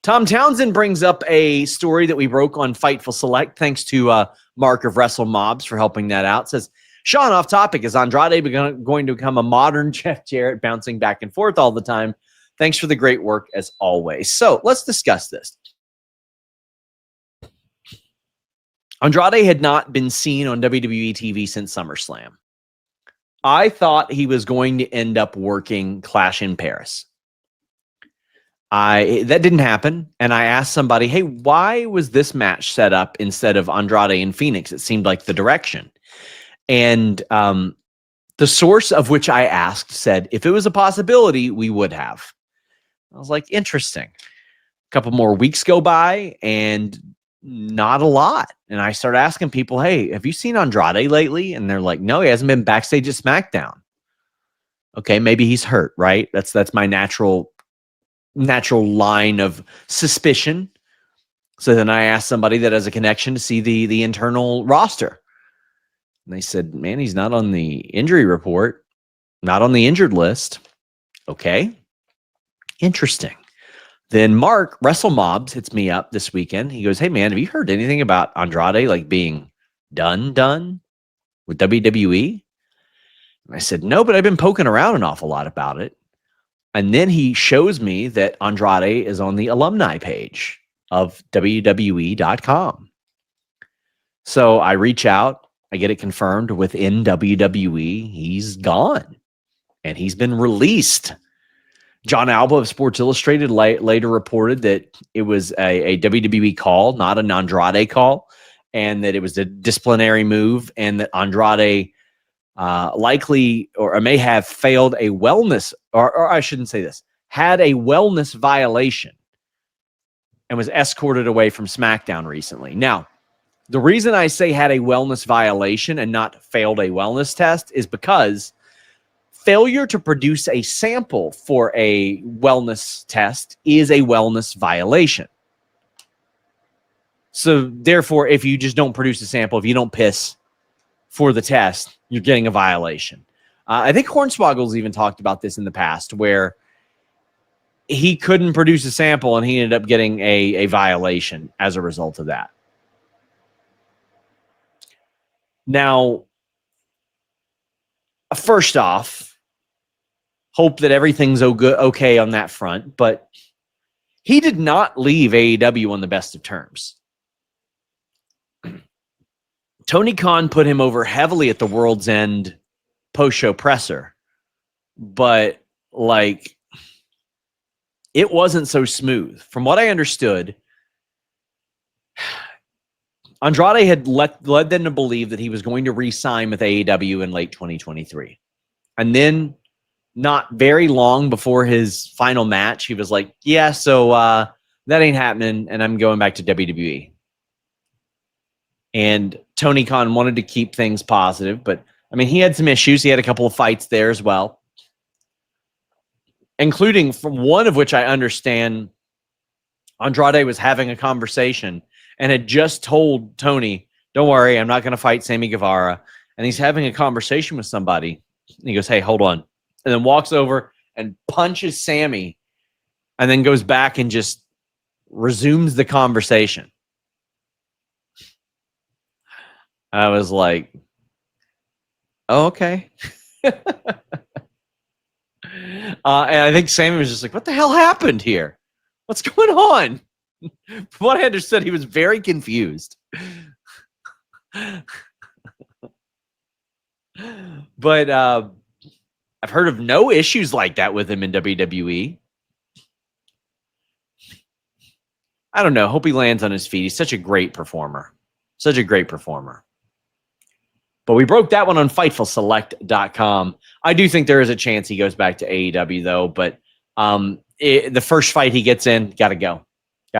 Tom Townsend brings up a story that we broke on Fightful Select. Thanks to Mark of Wrestle Mobs for helping that out. Says, Sean, off topic. Is Andrade going to become a modern Jeff Jarrett, bouncing back and forth all the time? Thanks for the great work as always. So let's discuss this. Andrade had not been seen on WWE TV since SummerSlam. I thought he was going to end up working Clash in Paris. That didn't happen, and I asked somebody, hey, why was this match set up instead of Andrade in Phoenix? It seemed like the direction. And the source of which I asked said, if it was a possibility, we would have. I was like, interesting. A couple more weeks go by, and not a lot. And I started asking people, hey, have you seen Andrade lately? And they're like, no, he hasn't been backstage at SmackDown. Okay, maybe he's hurt, right? That's my natural line of suspicion. So then I asked somebody that has a connection to see the internal roster. And they said, man, he's not on the injury report, not on the injured list. Okay. Interesting. Then Mark, Wrestle Mobs, hits me up this weekend. He goes, hey, man, have you heard anything about Andrade like being done with WWE? And I said, no, but I've been poking around an awful lot about it. And then he shows me that Andrade is on the alumni page of WWE.com. So I reach out, I get it confirmed within WWE. He's gone and he's been released. John Alba of Sports Illustrated later reported that it was a WWE call, not an Andrade call, and that it was a disciplinary move, and that Andrade likely or may have failed a wellness, or I shouldn't say this, had a wellness violation and was escorted away from SmackDown recently. Now, the reason I say had a wellness violation and not failed a wellness test is because failure to produce a sample for a wellness test is a wellness violation. So therefore, if you just don't produce a sample, if you don't piss for the test, you're getting a violation. I think Hornswoggle's even talked about this in the past, where he couldn't produce a sample and he ended up getting a violation as a result of that. Now, first off, hope that everything's okay on that front, but he did not leave AEW on the best of terms. Tony Khan put him over heavily at the World's End post-show presser, but like it wasn't so smooth. From what I understood, Andrade had led them to believe that he was going to re-sign with AEW in late 2023. And then not very long before his final match, he was like, yeah, so that ain't happening, and I'm going back to WWE. And Tony Khan wanted to keep things positive, but I mean, he had some issues. He had a couple of fights there as well, including from one of which I understand Andrade was having a conversation and had just told Tony, don't worry, I'm not going to fight Sammy Guevara. And he's having a conversation with somebody. And he goes, hey, hold on. And then walks over and punches Sammy and then goes back and just resumes the conversation. I was like, oh, okay. And I think Sammy was just like, what the hell happened here? What's going on? From what I understood, he was very confused. But I've heard of no issues like that with him in WWE. I don't know. Hope he lands on his feet. He's such a great performer. Such a great performer. But we broke that one on FightfulSelect.com. I do think there is a chance he goes back to AEW, though. But the first fight he gets in, got to go.